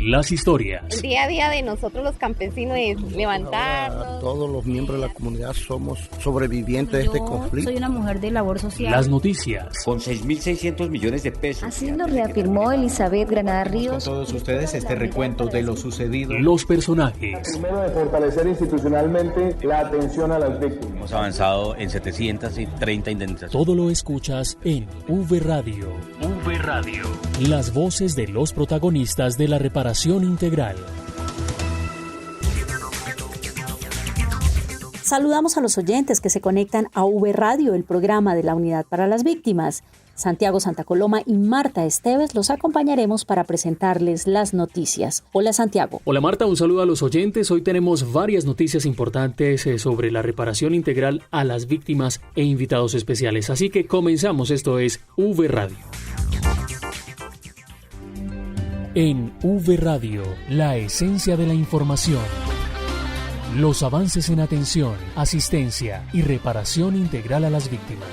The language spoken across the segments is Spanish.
las historias. El día a día de nosotros los campesinos es levantarnos. Todos los miembros de la comunidad somos sobrevivientes de este conflicto. Soy una mujer de labor social. Las noticias. Con 6.600 millones de pesos. Así lo reafirmó Elizabeth Granada Ríos. Con todos ustedes este recuento de lo sucedido. Los personajes. Primero, de fortalecer institucionalmente la atención a las víctimas. Hemos avanzado en 730 indemnizaciones. Todo lo escuchas en V Radio. V Radio. Las voces de los protagonistas de la reparación integral. Saludamos a los oyentes que se conectan a V Radio, el programa de la Unidad para las Víctimas. Santiago Santa Coloma y Marta Esteves los acompañaremos para presentarles las noticias. Hola Santiago. Hola Marta, un saludo a los oyentes. Hoy tenemos varias noticias importantes sobre la reparación integral a las víctimas e invitados especiales. Así que comenzamos, esto es V Radio. En V Radio, la esencia de la información. Los avances en atención, asistencia y reparación integral a las víctimas.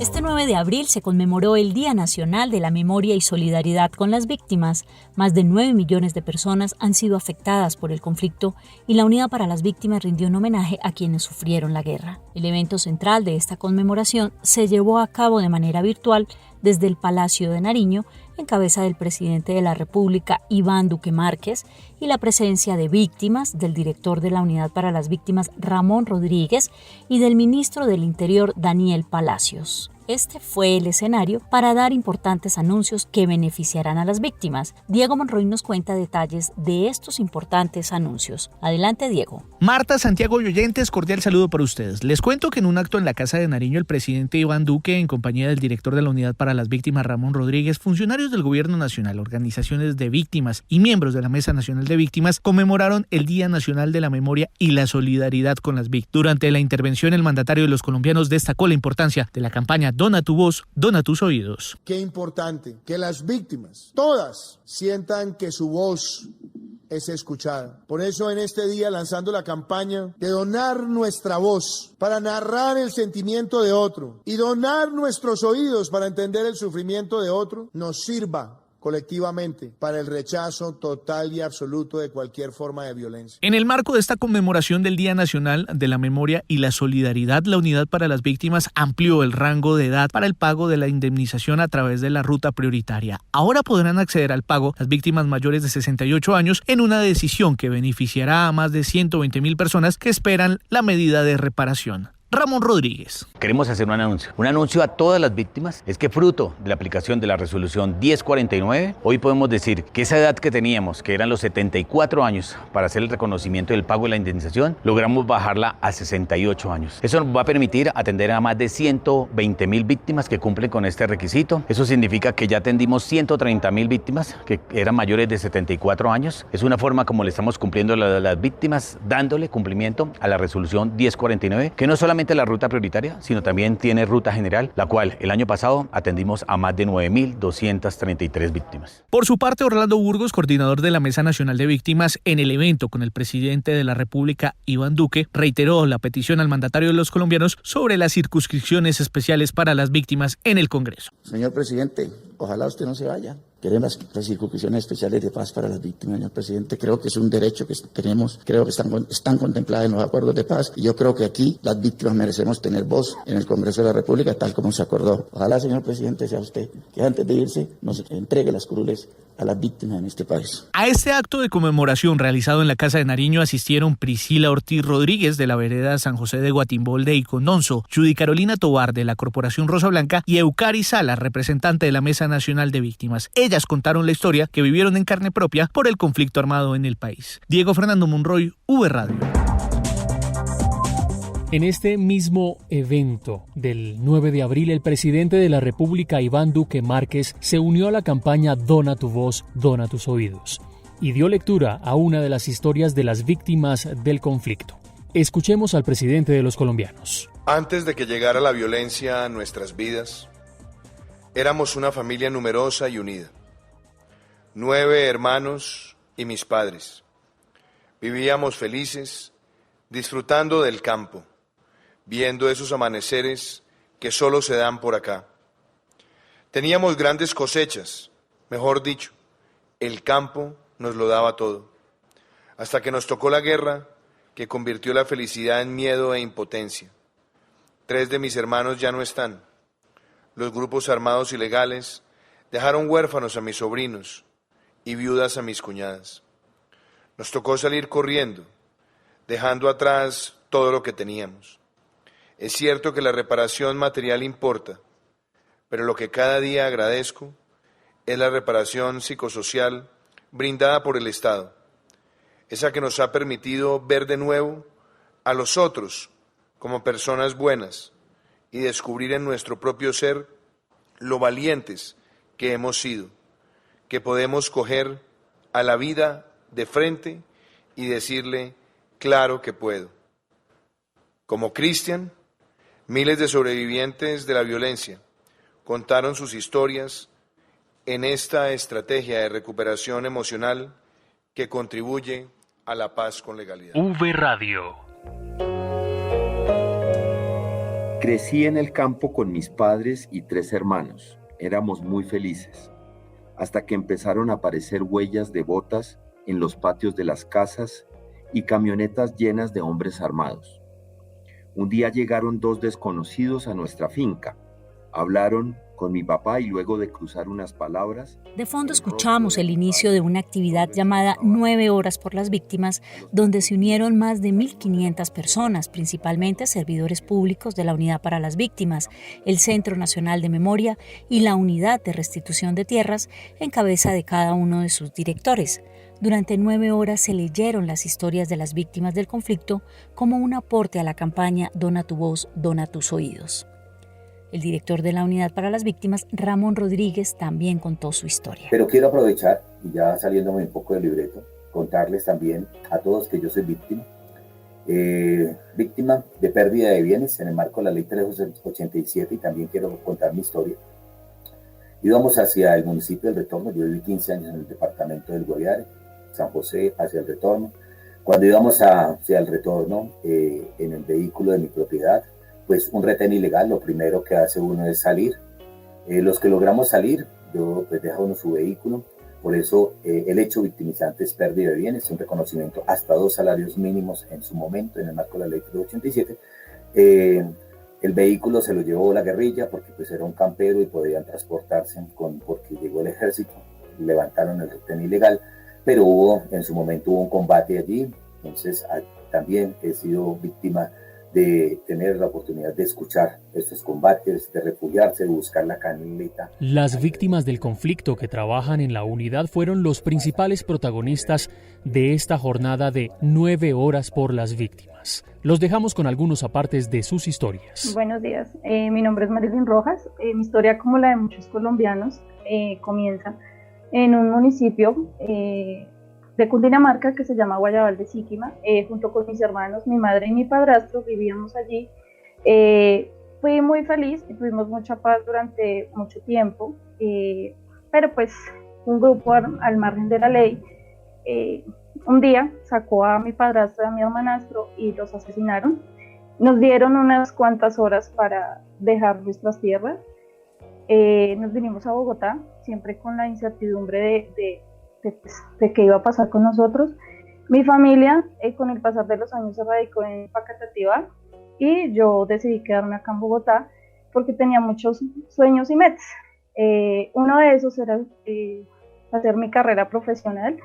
Este 9 de abril se conmemoró el Día Nacional de la Memoria y Solidaridad con las Víctimas. Más de 9 millones de personas han sido afectadas por el conflicto y la Unidad para las Víctimas rindió un homenaje a quienes sufrieron la guerra. El evento central de esta conmemoración se llevó a cabo de manera virtual desde el Palacio de Nariño, en cabeza del presidente de la República, Iván Duque Márquez, y la presencia de víctimas, del director de la Unidad para las Víctimas, Ramón Rodríguez, y del ministro del Interior, Daniel Palacios. Este fue el escenario para dar importantes anuncios que beneficiarán a las víctimas. Diego Monroy nos cuenta detalles de estos importantes anuncios. Adelante, Diego. Marta, Santiago y oyentes, cordial saludo para ustedes. Les cuento que en un acto en la Casa de Nariño, el presidente Iván Duque, en compañía del director de la Unidad para las Víctimas, Ramón Rodríguez, funcionarios del Gobierno Nacional, organizaciones de víctimas y miembros de la Mesa Nacional de Víctimas, conmemoraron el Día Nacional de la Memoria y la Solidaridad con las Víctimas. Durante la intervención, el mandatario de los colombianos destacó la importancia de la campaña Dona tu voz, dona tus oídos. Qué importante que las víctimas, todas, sientan que su voz es escuchada. Por eso en este día, lanzando la campaña de donar nuestra voz para narrar el sentimiento de otro y donar nuestros oídos para entender el sufrimiento de otro, nos sirva colectivamente para el rechazo total y absoluto de cualquier forma de violencia. En el marco de esta conmemoración del Día Nacional de la Memoria y la Solidaridad, la Unidad para las Víctimas amplió el rango de edad para el pago de la indemnización a través de la ruta prioritaria. Ahora podrán acceder al pago las víctimas mayores de 68 años en una decisión que beneficiará a más de 120.000 personas que esperan la medida de reparación. Ramón Rodríguez. Queremos hacer un anuncio a todas las víctimas. Es que fruto de la aplicación de la resolución 1049, hoy podemos decir que esa edad que teníamos, que eran los 74 años para hacer el reconocimiento del pago de la indemnización, logramos bajarla a 68 años. Eso nos va a permitir atender a más de 120.000 víctimas que cumplen con este requisito. Eso significa que ya atendimos 130.000 víctimas que eran mayores de 74 años. Es una forma como le estamos cumpliendo a las víctimas, dándole cumplimiento a la resolución 1049, que no solamente la ruta prioritaria, sino también tiene ruta general, la cual el año pasado atendimos a más de 9.233 víctimas. Por su parte, Orlando Burgos, coordinador de la Mesa Nacional de Víctimas, en el evento con el presidente de la República, Iván Duque, reiteró la petición al mandatario de los colombianos sobre las circunscripciones especiales para las víctimas en el Congreso. Señor presidente, ojalá usted no se vaya. Queremos las circunscripciones especiales de paz para las víctimas, señor presidente. Creo que es un derecho que tenemos, creo que están contempladas en los acuerdos de paz y yo creo que aquí las víctimas merecemos tener voz en el Congreso de la República tal como se acordó. Ojalá, señor presidente, sea usted que antes de irse nos entregue las curules a las víctimas en este país. A este acto de conmemoración realizado en la Casa de Nariño asistieron Priscila Ortiz Rodríguez de la vereda San José de Guatimbolde y Condonzo, Judy Carolina Tobar de la Corporación Rosa Blanca y Eucari Salas, representante de la Mesa Nacional de Víctimas. Ellas contaron la historia que vivieron en carne propia por el conflicto armado en el país. Diego Fernando Monroy, V Radio. En este mismo evento del 9 de abril, el presidente de la República, Iván Duque Márquez, se unió a la campaña Dona tu voz, dona tus oídos y dio lectura a una de las historias de las víctimas del conflicto. Escuchemos al presidente de los colombianos. Antes de que llegara la violencia a nuestras vidas, éramos una familia numerosa y unida. 9 hermanos y mis padres. Vivíamos felices, disfrutando del campo, viendo esos amaneceres que solo se dan por acá. Teníamos grandes cosechas, mejor dicho, el campo nos lo daba todo, hasta que nos tocó la guerra que convirtió la felicidad en miedo e impotencia. 3 de mis hermanos ya no están. Los grupos armados ilegales dejaron huérfanos a mis sobrinos y viudas a mis cuñadas. Nos tocó salir corriendo, dejando atrás todo lo que teníamos. Es cierto que la reparación material importa, pero lo que cada día agradezco es la reparación psicosocial brindada por el Estado, esa que nos ha permitido ver de nuevo a los otros como personas buenas y descubrir en nuestro propio ser lo valientes que hemos sido, que podemos coger a la vida de frente y decirle, claro que puedo. Como Cristian, miles de sobrevivientes de la violencia contaron sus historias en esta estrategia de recuperación emocional que contribuye a la paz con legalidad. V Radio. Crecí en el campo con mis padres y 3 hermanos. Éramos muy felices, hasta que empezaron a aparecer huellas de botas en los patios de las casas y camionetas llenas de hombres armados. Un día llegaron 2 desconocidos a nuestra finca. Hablaron con mi papá y luego de cruzar unas palabras... De fondo escuchamos el inicio de una actividad llamada 9 horas por las víctimas, donde se unieron más de 1.500 personas, principalmente servidores públicos de la Unidad para las Víctimas, el Centro Nacional de Memoria y la Unidad de Restitución de Tierras, en cabeza de cada uno de sus directores. Durante 9 horas se leyeron las historias de las víctimas del conflicto como un aporte a la campaña Dona tu voz, dona tus oídos. El director de la Unidad para las Víctimas, Ramón Rodríguez, también contó su historia. Pero quiero aprovechar, y ya saliéndome un poco del libreto, contarles también a todos que yo soy víctima. Víctima de pérdida de bienes en el marco de la Ley 387, y también quiero contar mi historia. Íbamos hacia el municipio del Retorno, yo viví 15 años en el departamento del Guaviare, San José, hacia el Retorno. Cuando íbamos hacia el Retorno, en el vehículo de mi propiedad, pues un retén ilegal, lo primero que hace uno es salir. Los que logramos salir, yo pues deja uno su vehículo, por eso el hecho victimizante es pérdida de bienes, un reconocimiento hasta 2 salarios mínimos en su momento, en el marco de la Ley 387. El vehículo se lo llevó la guerrilla porque pues era un campero y podían transportarse porque llegó el ejército, levantaron el retén ilegal, pero en su momento hubo un combate allí, entonces también he sido víctima de tener la oportunidad de escuchar estos combates, de refugiarse, de buscar la canileta. Las víctimas del conflicto que trabajan en la unidad fueron los principales protagonistas de esta jornada de 9 horas por las víctimas. Los dejamos con algunos apartes de sus historias. Buenos días, mi nombre es Marilyn Rojas. Mi historia, como la de muchos colombianos, comienza en un municipio de Cundinamarca que se llama Guayabal de Síquima. Junto con mis hermanos, mi madre y mi padrastro vivíamos allí. Fui muy feliz y tuvimos mucha paz durante mucho tiempo, pero pues un grupo al margen de la ley un día sacó a mi padrastro y a mi hermanastro y los asesinaron. Nos dieron unas cuantas horas para dejar nuestras tierras. Nos vinimos a Bogotá, siempre con la incertidumbre de qué iba a pasar con nosotros. Mi familia, con el pasar de los años, se radicó en Facatativá y yo decidí quedarme acá en Bogotá porque tenía muchos sueños y metas. Uno de esos era hacer mi carrera profesional.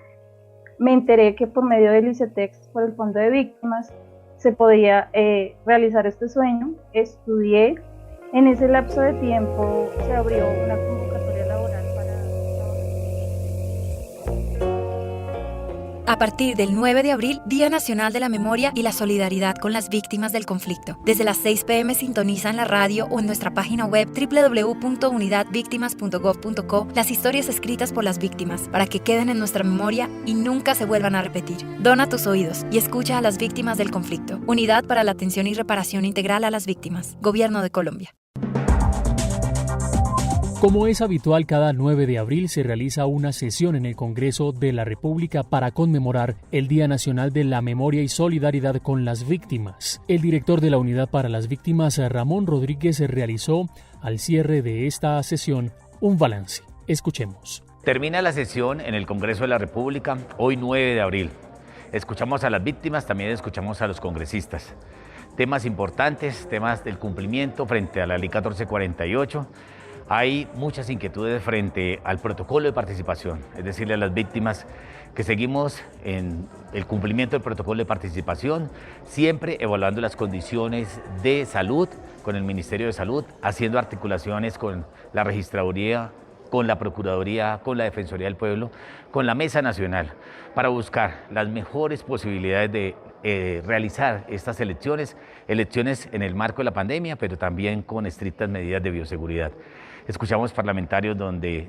Me enteré que por medio del ICETEX, por el Fondo de Víctimas, se podía realizar este sueño. Estudié. En ese lapso de tiempo se abrió una convocatoria laboral para... A partir del 9 de abril, Día Nacional de la Memoria y la Solidaridad con las Víctimas del Conflicto. Desde las 6 p.m. sintoniza en la radio o en nuestra página web www.unidadvictimas.gov.co las historias escritas por las víctimas para que queden en nuestra memoria y nunca se vuelvan a repetir. Dona tus oídos y escucha a las víctimas del conflicto. Unidad para la Atención y Reparación Integral a las Víctimas. Gobierno de Colombia. Como es habitual, cada 9 de abril se realiza una sesión en el Congreso de la República para conmemorar el Día Nacional de la Memoria y Solidaridad con las Víctimas. El director de la Unidad para las Víctimas, Ramón Rodríguez, realizó, al cierre de esta sesión, un balance. Escuchemos. Termina la sesión en el Congreso de la República, hoy 9 de abril. Escuchamos a las víctimas, también escuchamos a los congresistas. Temas importantes, temas del cumplimiento frente a la Ley 1448. Hay muchas inquietudes frente al protocolo de participación, es decirle a las víctimas que seguimos en el cumplimiento del protocolo de participación, siempre evaluando las condiciones de salud con el Ministerio de Salud, haciendo articulaciones con la Registraduría, con la Procuraduría, con la Defensoría del Pueblo, con la Mesa Nacional, para buscar las mejores posibilidades de realizar estas elecciones en el marco de la pandemia, pero también con estrictas medidas de bioseguridad. Escuchamos parlamentarios donde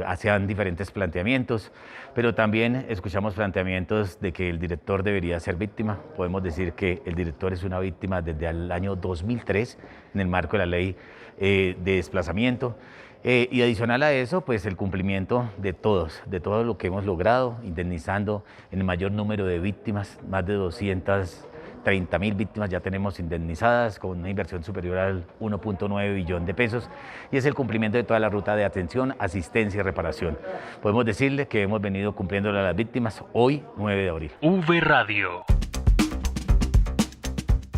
hacían diferentes planteamientos, pero también escuchamos planteamientos de que el director debería ser víctima. Podemos decir que el director es una víctima desde el año 2003 en el marco de la ley de desplazamiento. Y adicional a eso, pues el cumplimiento de todo lo que hemos logrado, indemnizando en el mayor número de víctimas, más de 230.000 víctimas ya tenemos indemnizadas con una inversión superior al 1.9 billón de pesos, y es el cumplimiento de toda la ruta de atención, asistencia y reparación. Podemos decirle que hemos venido cumpliéndole a las víctimas hoy, 9 de abril. V Radio.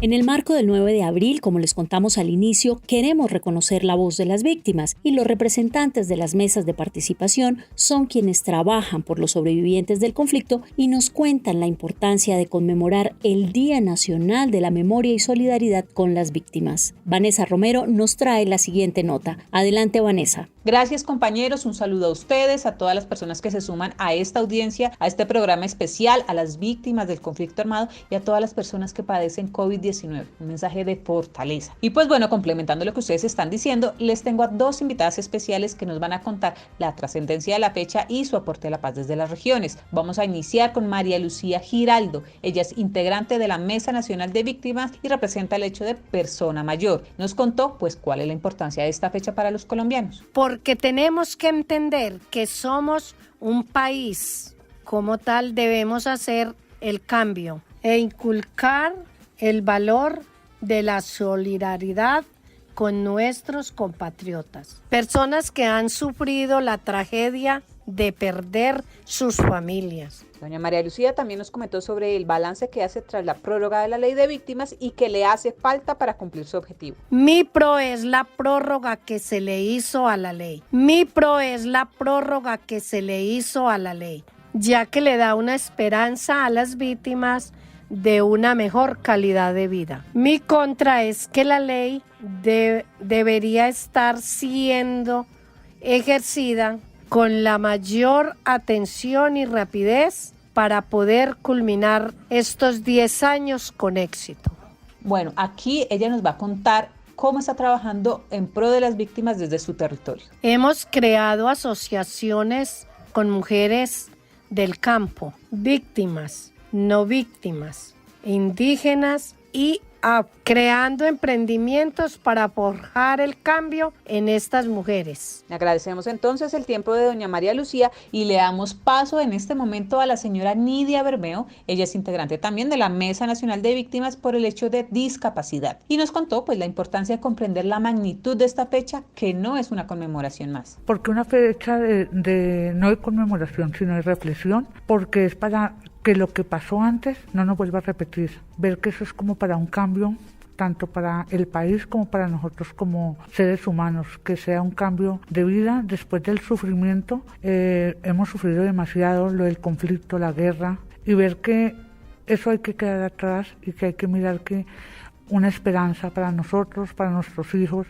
En el marco del 9 de abril, como les contamos al inicio, queremos reconocer la voz de las víctimas, y los representantes de las mesas de participación son quienes trabajan por los sobrevivientes del conflicto y nos cuentan la importancia de conmemorar el Día Nacional de la Memoria y Solidaridad con las Víctimas. Vanessa Romero nos trae la siguiente nota. Adelante, Vanessa. Gracias, compañeros, un saludo a ustedes, a todas las personas que se suman a esta audiencia, a este programa especial, a las víctimas del conflicto armado y a todas las personas que padecen COVID-19. Un mensaje de fortaleza. Y pues bueno, complementando lo que ustedes están diciendo, les tengo a dos invitadas especiales que nos van a contar la trascendencia de la fecha y su aporte a la paz desde las regiones. Vamos a iniciar con María Lucía Giraldo. Ella es integrante de la Mesa Nacional de Víctimas y representa el hecho de persona mayor. Nos contó pues cuál es la importancia de esta fecha para los colombianos. Porque tenemos que entender que somos un país, como tal debemos hacer el cambio e inculcar el valor de la solidaridad con nuestros compatriotas, personas que han sufrido la tragedia de perder sus familias. Doña María Lucía también nos comentó sobre el balance que hace tras la prórroga de la ley de víctimas y que le hace falta para cumplir su objetivo. Mi pro es la prórroga que se le hizo a la ley. Mi pro es la prórroga que se le hizo a la ley, ya que le da una esperanza a las víctimas de una mejor calidad de vida. Mi contra es que la ley debería estar siendo ejercida con la mayor atención y rapidez para poder culminar estos 10 años con éxito. Bueno, aquí ella nos va a contar cómo está trabajando en pro de las víctimas desde su territorio. Hemos creado asociaciones con mujeres del campo, víctimas, no víctimas, indígenas y creando emprendimientos para forjar el cambio en estas mujeres. Agradecemos entonces el tiempo de doña María Lucía y le damos paso en este momento a la señora Nidia Bermeo. Ella es integrante también de la Mesa Nacional de Víctimas por el hecho de discapacidad y nos contó pues la importancia de comprender la magnitud de esta fecha, que no es una conmemoración más. Porque una fecha no de conmemoración sino de reflexión, porque es para que lo que pasó antes no nos vuelva a repetir, ver que eso es como para un cambio, tanto para el país como para nosotros como seres humanos, que sea un cambio de vida después del sufrimiento. Hemos sufrido demasiado lo del conflicto, la guerra, y ver que eso hay que quedar atrás y que hay que mirar que una esperanza para nosotros, para nuestros hijos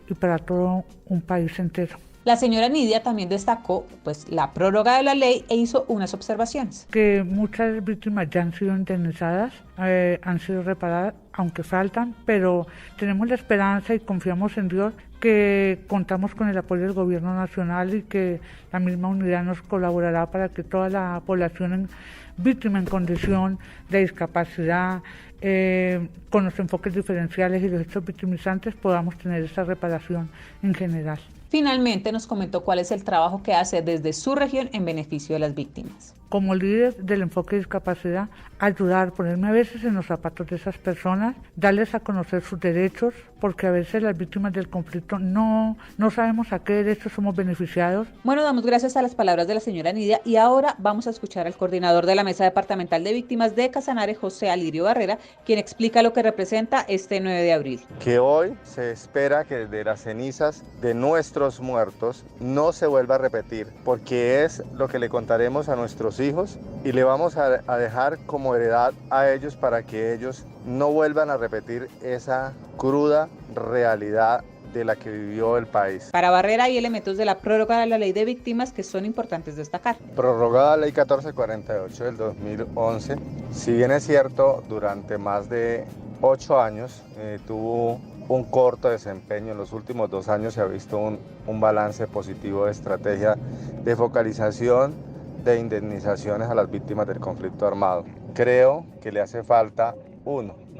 y para todo un país entero. La señora Nidia también destacó pues la prórroga de la ley e hizo unas observaciones. Que muchas víctimas ya han sido indemnizadas, han sido reparadas, aunque faltan, pero tenemos la esperanza y confiamos en Dios que contamos con el apoyo del gobierno nacional y que la misma unidad nos colaborará para que toda la población víctima en condición de discapacidad, con los enfoques diferenciales y los hechos victimizantes, podamos tener esa reparación en general. Finalmente nos comentó cuál es el trabajo que hace desde su región en beneficio de las víctimas. Como líder del enfoque de discapacidad, ayudar, ponerme a veces en los zapatos de esas personas, darles a conocer sus derechos, porque a veces las víctimas del conflicto no sabemos a qué derechos somos beneficiados. Bueno, damos gracias a las palabras de la señora Nidia y ahora vamos a escuchar al coordinador de la Mesa Departamental de Víctimas de Casanare, José Alirio Barrera, quien explica lo que representa este 9 de abril. Que hoy se espera que de las cenizas de nuestros muertos no se vuelva a repetir, porque es lo que le contaremos a nuestros hijos y le vamos a dejar como heredad a ellos para que ellos no vuelvan a repetir esa cruda realidad de la que vivió el país. Para Barrera hay elementos de la prórroga de la ley de víctimas que son importantes destacar. Prorrogada la ley 1448 del 2011, si bien es cierto, durante más de 8 años tuvo un corto desempeño. En los últimos 2 años se ha visto un balance positivo de estrategia de focalización de indemnizaciones a las víctimas del conflicto armado. Creo que le hace falta,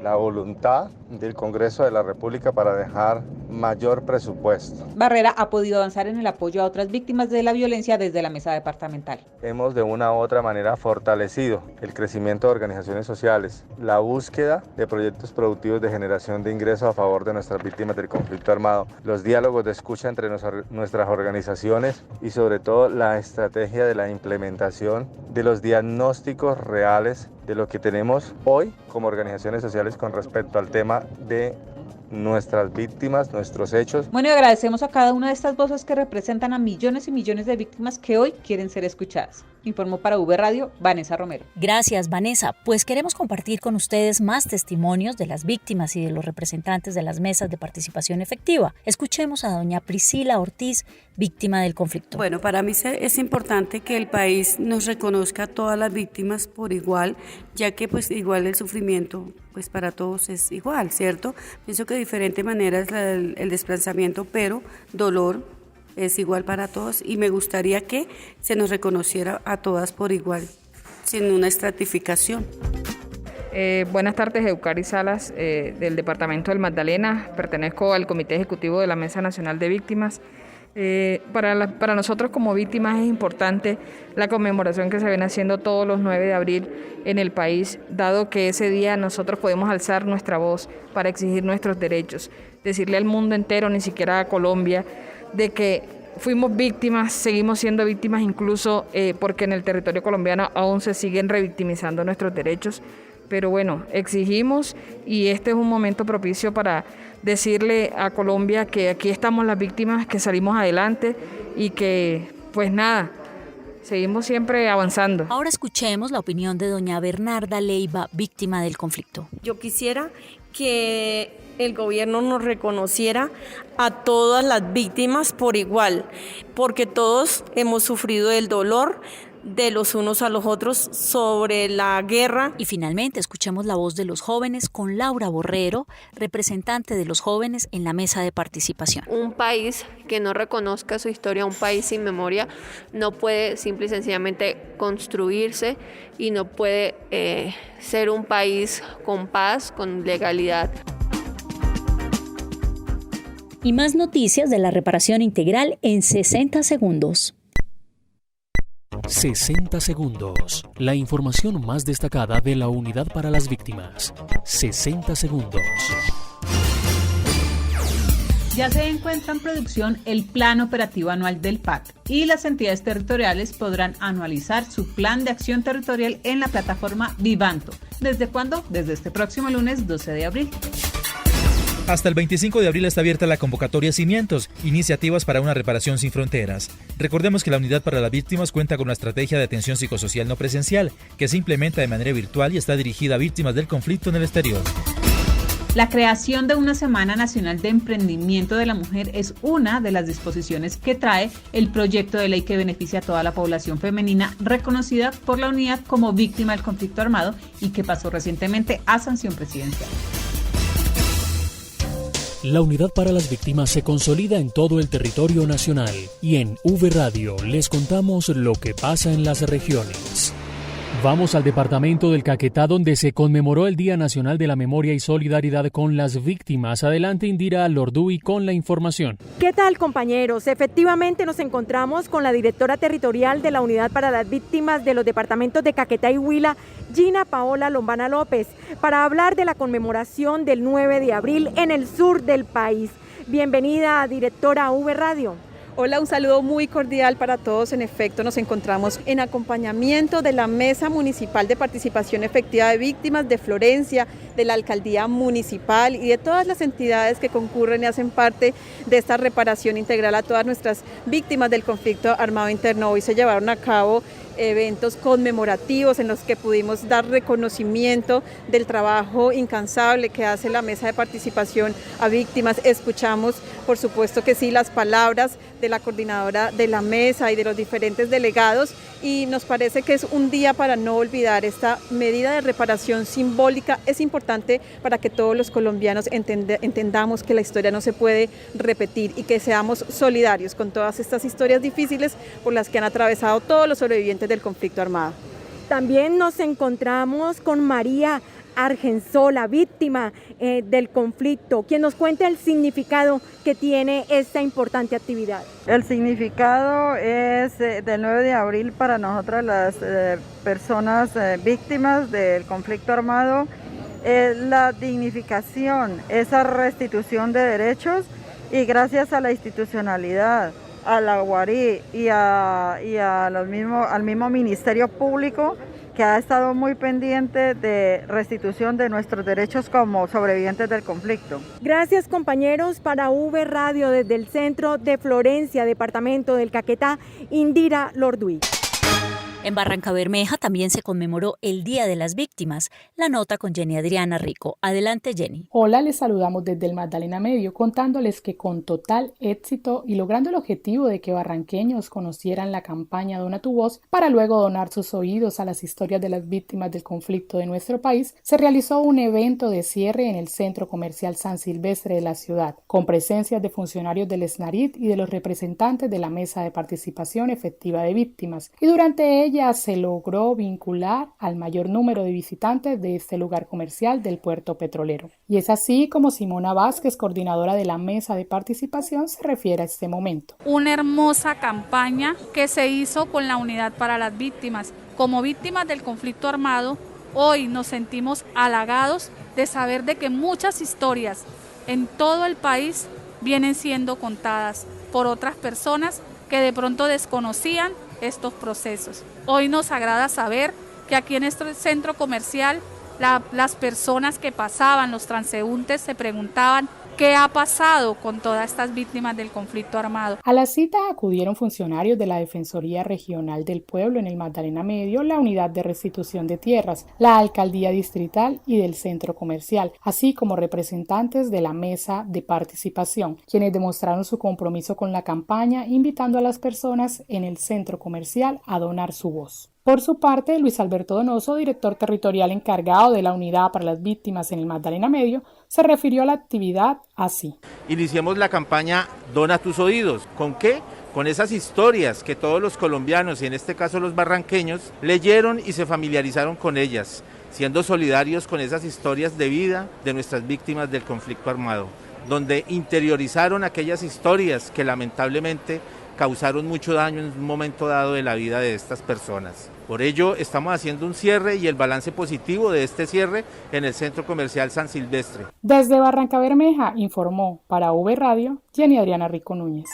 la voluntad del Congreso de la República para dejar mayor presupuesto. Barrera ha podido avanzar en el apoyo a otras víctimas de la violencia desde la mesa departamental. Hemos de una u otra manera fortalecido el crecimiento de organizaciones sociales, la búsqueda de proyectos productivos de generación de ingresos a favor de nuestras víctimas del conflicto armado, los diálogos de escucha entre nuestras organizaciones y sobre todo la estrategia de la implementación de los diagnósticos reales de lo que tenemos hoy como organizaciones sociales con respecto al tema de nuestras víctimas, nuestros hechos. Bueno, y agradecemos a cada una de estas voces que representan a millones y millones de víctimas que hoy quieren ser escuchadas. Informó para V Radio Vanessa Romero. Gracias, Vanessa. Pues queremos compartir con ustedes más testimonios de las víctimas y de los representantes de las mesas de participación efectiva. Escuchemos a doña Priscila Ortiz, víctima del conflicto. Bueno, para mí es importante que el país nos reconozca a todas las víctimas por igual, ya que pues igual el sufrimiento pues para todos es igual, ¿cierto? Pienso que de diferente manera es el desplazamiento, pero dolor es igual para todos y me gustaría que se nos reconociera a todas por igual, sin una estratificación. Buenas tardes, Eucari Salas, del Departamento del Magdalena. Pertenezco al Comité Ejecutivo de la Mesa Nacional de Víctimas. Para nosotros como víctimas es importante la conmemoración que se viene haciendo todos los 9 de abril en el país, dado que ese día nosotros podemos alzar nuestra voz para exigir nuestros derechos, decirle al mundo entero, ni siquiera a Colombia, de que fuimos víctimas, seguimos siendo víctimas incluso porque en el territorio colombiano aún se siguen revictimizando nuestros derechos. Pero bueno, exigimos y este es un momento propicio para decirle a Colombia que aquí estamos las víctimas, que salimos adelante y que pues nada, seguimos siempre avanzando. Ahora escuchemos la opinión de doña Bernarda Leiva, víctima del conflicto. Yo quisiera que el gobierno nos reconociera a todas las víctimas por igual, porque todos hemos sufrido el dolor de los unos a los otros sobre la guerra. Y finalmente escuchemos la voz de los jóvenes con Laura Borrero, representante de los jóvenes en la mesa de participación. Un país que no reconozca su historia, un país sin memoria, no puede simple y sencillamente construirse y no puede ser un país con paz, con legalidad. Y más noticias de la reparación integral en 60 segundos. 60 segundos. La información más destacada de la Unidad para las Víctimas. 60 segundos. Ya se encuentra en producción el Plan Operativo Anual del PAC y las entidades territoriales podrán anualizar su Plan de Acción Territorial en la plataforma Vivanto. ¿Desde cuándo? Desde este próximo lunes 12 de abril. Hasta el 25 de abril está abierta la convocatoria Cimientos, Iniciativas para una Reparación sin Fronteras. Recordemos que la Unidad para las Víctimas cuenta con una estrategia de atención psicosocial no presencial, que se implementa de manera virtual y está dirigida a víctimas del conflicto en el exterior. La creación de una Semana Nacional de Emprendimiento de la Mujer es una de las disposiciones que trae el proyecto de ley que beneficia a toda la población femenina reconocida por la unidad como víctima del conflicto armado y que pasó recientemente a sanción presidencial. La Unidad para las Víctimas se consolida en todo el territorio nacional y en V Radio les contamos lo que pasa en las regiones. Vamos al departamento del Caquetá, donde se conmemoró el Día Nacional de la Memoria y Solidaridad con las Víctimas. Adelante, Indira Lorduy con la información. ¿Qué tal, compañeros? Efectivamente nos encontramos con la directora territorial de la Unidad para las Víctimas de los departamentos de Caquetá y Huila, Gina Paola Lombana López, para hablar de la conmemoración del 9 de abril en el sur del país. Bienvenida, directora, a V Radio. Hola, un saludo muy cordial para todos. En efecto, nos encontramos en acompañamiento de la Mesa Municipal de Participación Efectiva de Víctimas de Florencia, de la Alcaldía Municipal y de todas las entidades que concurren y hacen parte de esta reparación integral a todas nuestras víctimas del conflicto armado interno. Hoy se llevaron a cabo eventos conmemorativos en los que pudimos dar reconocimiento del trabajo incansable que hace la Mesa de Participación a Víctimas. Escuchamos, por supuesto que sí, las palabras de la coordinadora de la mesa y de los diferentes delegados, y nos parece que es un día para no olvidar. Esta medida de reparación simbólica es importante para que todos los colombianos entendamos que la historia no se puede repetir y que seamos solidarios con todas estas historias difíciles por las que han atravesado todos los sobrevivientes del conflicto armado. También nos encontramos con María Argensola, víctima del conflicto, quien nos cuenta el significado que tiene esta importante actividad. El significado es del 9 de abril para nosotras las personas víctimas del conflicto armado, la dignificación, esa restitución de derechos, y gracias a la institucionalidad, a la UARI y al mismo Ministerio Público, que ha estado muy pendiente de restitución de nuestros derechos como sobrevivientes del conflicto. Gracias, compañeros. Para V Radio desde el centro de Florencia, departamento del Caquetá, Indira Lorduy. En Barrancabermeja también se conmemoró el Día de las Víctimas. La nota con Jenny Adriana Rico. Adelante, Jenny. Hola, les saludamos desde el Magdalena Medio, contándoles que con total éxito y logrando el objetivo de que barranqueños conocieran la campaña Dona tu Voz para luego donar sus oídos a las historias de las víctimas del conflicto de nuestro país, se realizó un evento de cierre en el Centro Comercial San Silvestre de la ciudad, con presencias de funcionarios del SNARIT y de los representantes de la Mesa de Participación Efectiva de Víctimas, y durante ella se logró vincular al mayor número de visitantes de este lugar comercial del puerto petrolero. Y es así como Simona Vázquez, coordinadora de la Mesa de Participación, se refiere a este momento. Una hermosa campaña que se hizo con la Unidad para las Víctimas. Como víctimas del conflicto armado, hoy nos sentimos halagados de saber de que muchas historias en todo el país vienen siendo contadas por otras personas que de pronto desconocían estos procesos. Hoy nos agrada saber que aquí en este centro comercial las personas que pasaban, los transeúntes, se preguntaban qué ha pasado con todas estas víctimas del conflicto armado. A la cita acudieron funcionarios de la Defensoría Regional del Pueblo en el Magdalena Medio, la Unidad de Restitución de Tierras, la Alcaldía Distrital y del Centro Comercial, así como representantes de la Mesa de Participación, quienes demostraron su compromiso con la campaña, invitando a las personas en el Centro Comercial a donar su voz. Por su parte, Luis Alberto Donoso, director territorial encargado de la Unidad para las Víctimas en el Magdalena Medio, se refirió a la actividad así. Iniciamos la campaña Dona tus oídos. ¿Con qué? Con esas historias que todos los colombianos, y en este caso los barranqueños, leyeron y se familiarizaron con ellas, siendo solidarios con esas historias de vida de nuestras víctimas del conflicto armado, donde interiorizaron aquellas historias que lamentablemente causaron mucho daño en un momento dado de la vida de estas personas. Por ello estamos haciendo un cierre y el balance positivo de este cierre en el Centro Comercial San Silvestre. Desde Barrancabermeja informó para V Radio Jenny Adriana Rico Núñez.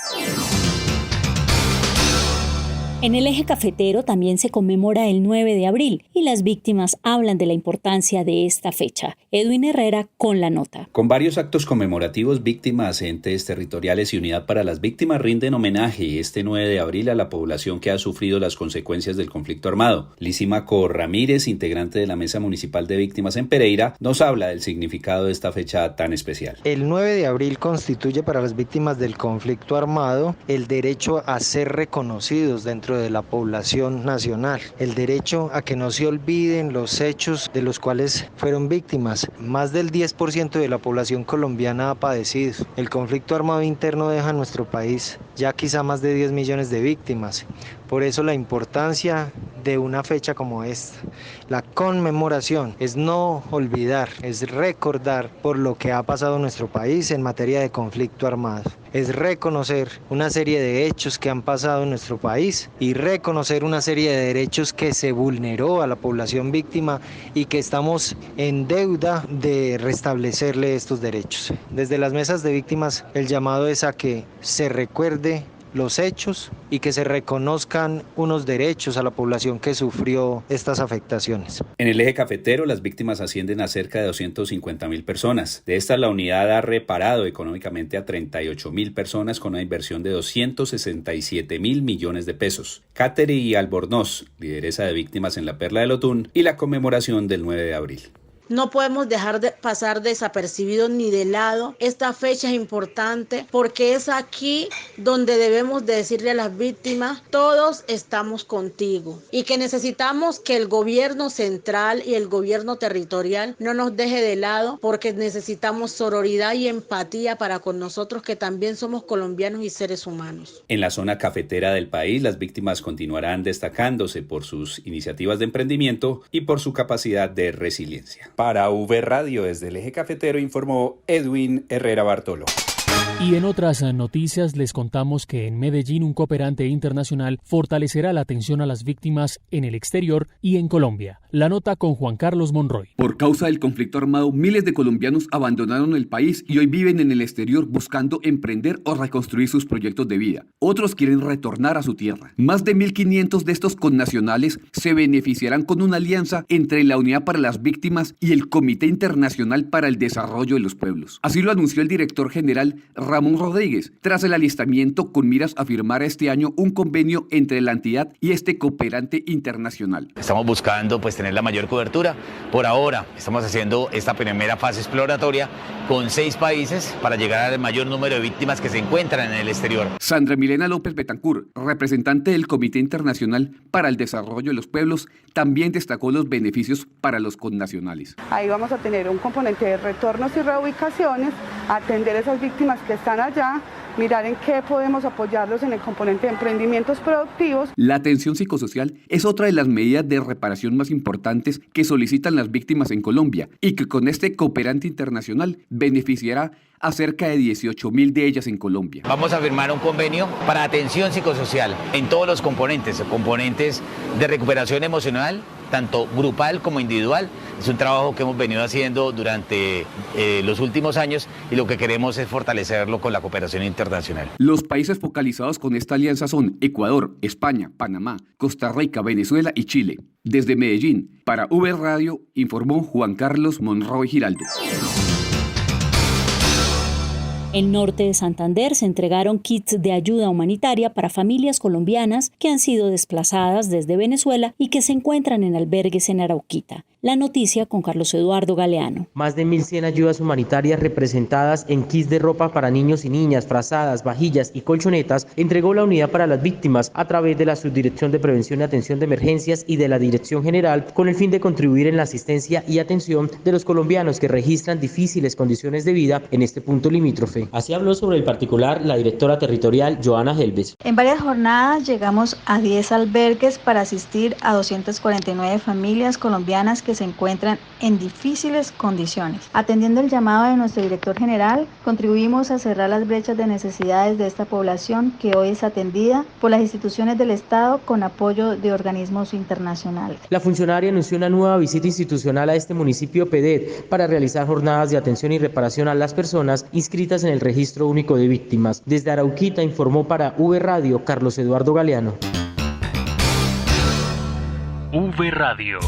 En el eje cafetero también se conmemora el 9 de abril y las víctimas hablan de la importancia de esta fecha. Edwin Herrera con la nota. Con varios actos conmemorativos, víctimas, entes territoriales y Unidad para las Víctimas rinden homenaje este 9 de abril a la población que ha sufrido las consecuencias del conflicto armado. Lisímaco Ramírez, integrante de la Mesa Municipal de Víctimas en Pereira, nos habla del significado de esta fecha tan especial. El 9 de abril constituye para las víctimas del conflicto armado el derecho a ser reconocidos dentro dentro de la población nacional. El derecho a que no se olviden los hechos de los cuales fueron víctimas. Más del 10% de la población colombiana ha padecido. El conflicto armado interno deja en nuestro país ya quizá más de 10 millones de víctimas. Por eso la importancia de una fecha como esta. La conmemoración es no olvidar, es recordar por lo que ha pasado en nuestro país en materia de conflicto armado. Es reconocer una serie de hechos que han pasado en nuestro país y reconocer una serie de derechos que se vulneró a la población víctima y que estamos en deuda de restablecerle estos derechos. Desde las mesas de víctimas, el llamado es a que se recuerde los hechos y que se reconozcan unos derechos a la población que sufrió estas afectaciones. En el eje cafetero, las víctimas ascienden a cerca de 250.000 personas. De estas, la unidad ha reparado económicamente a 38.000 personas con una inversión de 267.000 millones de pesos. Kateri Albornoz, lideresa de víctimas en la Perla del Otún, y la conmemoración del 9 de abril. No podemos dejar de pasar desapercibidos ni de lado. Esta fecha es importante porque es aquí donde debemos de decirle a las víctimas, todos estamos contigo, y que necesitamos que el gobierno central y el gobierno territorial no nos deje de lado, porque necesitamos sororidad y empatía para con nosotros, que también somos colombianos y seres humanos. En la zona cafetera del país, las víctimas continuarán destacándose por sus iniciativas de emprendimiento y por su capacidad de resiliencia. Para V Radio, desde el eje cafetero, informó Edwin Herrera Bartolo. Y en otras noticias les contamos que en Medellín un cooperante internacional fortalecerá la atención a las víctimas en el exterior y en Colombia. La nota con Juan Carlos Monroy. Por causa del conflicto armado, miles de colombianos abandonaron el país y hoy viven en el exterior buscando emprender o reconstruir sus proyectos de vida. Otros quieren retornar a su tierra. Más de 1.500 de estos connacionales se beneficiarán con una alianza entre la Unidad para las Víctimas y el Comité Internacional para el Desarrollo de los Pueblos. Así lo anunció el director general Ramón Rodríguez, tras el alistamiento con miras a firmar este año un convenio entre la entidad y este cooperante internacional. Estamos buscando tener la mayor cobertura. Por ahora estamos haciendo esta primera fase exploratoria con 6 países para llegar al mayor número de víctimas que se encuentran en el exterior. Sandra Milena López Betancur, representante del Comité Internacional para el Desarrollo de los Pueblos, también destacó los beneficios para los connacionales. Ahí vamos a tener un componente de retornos y reubicaciones, atender a esas víctimas que están allá, mirar en qué podemos apoyarlos en el componente de emprendimientos productivos. La atención psicosocial es otra de las medidas de reparación más importantes que solicitan las víctimas en Colombia y que con este cooperante internacional beneficiará a cerca de 18.000 de ellas en Colombia. Vamos a firmar un convenio para atención psicosocial en todos los componentes de recuperación emocional, tanto grupal como individual. Es un trabajo que hemos venido haciendo durante los últimos años y lo que queremos es fortalecerlo con la cooperación internacional. Los países focalizados con esta alianza son Ecuador, España, Panamá, Costa Rica, Venezuela y Chile. Desde Medellín, para V Radio, informó Juan Carlos Monroy Giraldo. En norte de Santander se entregaron kits de ayuda humanitaria para familias colombianas que han sido desplazadas desde Venezuela y que se encuentran en albergues en Arauquita. La noticia con Carlos Eduardo Galeano. Más de 1.100 ayudas humanitarias representadas en kits de ropa para niños y niñas, frazadas, vajillas y colchonetas entregó la Unidad para las Víctimas a través de la Subdirección de Prevención y Atención de Emergencias y de la Dirección General, con el fin de contribuir en la asistencia y atención de los colombianos que registran difíciles condiciones de vida en este punto limítrofe. Así habló sobre el particular la directora territorial Joana Helves. En varias jornadas llegamos a 10 albergues para asistir a 249 familias colombianas que se encuentran en difíciles condiciones. Atendiendo el llamado de nuestro director general, contribuimos a cerrar las brechas de necesidades de esta población que hoy es atendida por las instituciones del Estado con apoyo de organismos internacionales. La funcionaria anunció una nueva visita institucional a este municipio PEDET para realizar jornadas de atención y reparación a las personas inscritas en el Registro Único de Víctimas. Desde Arauquita informó para V Radio Carlos Eduardo Galeano. V Radio.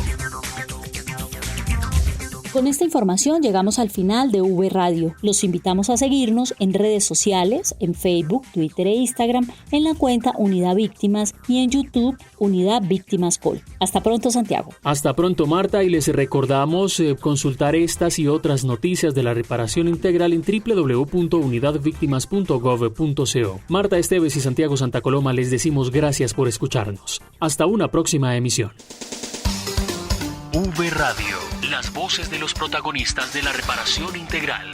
Con esta información llegamos al final de V Radio. Los invitamos a seguirnos en redes sociales, en Facebook, Twitter e Instagram, en la cuenta Unidad Víctimas y en YouTube Unidad Víctimas Col. Hasta pronto, Santiago. Hasta pronto, Marta, y les recordamos consultar estas y otras noticias de la reparación integral en www.unidadvictimas.gov.co. Marta Esteves y Santiago Santa Coloma les decimos gracias por escucharnos. Hasta una próxima emisión. V Radio, las voces de los protagonistas de la reparación integral.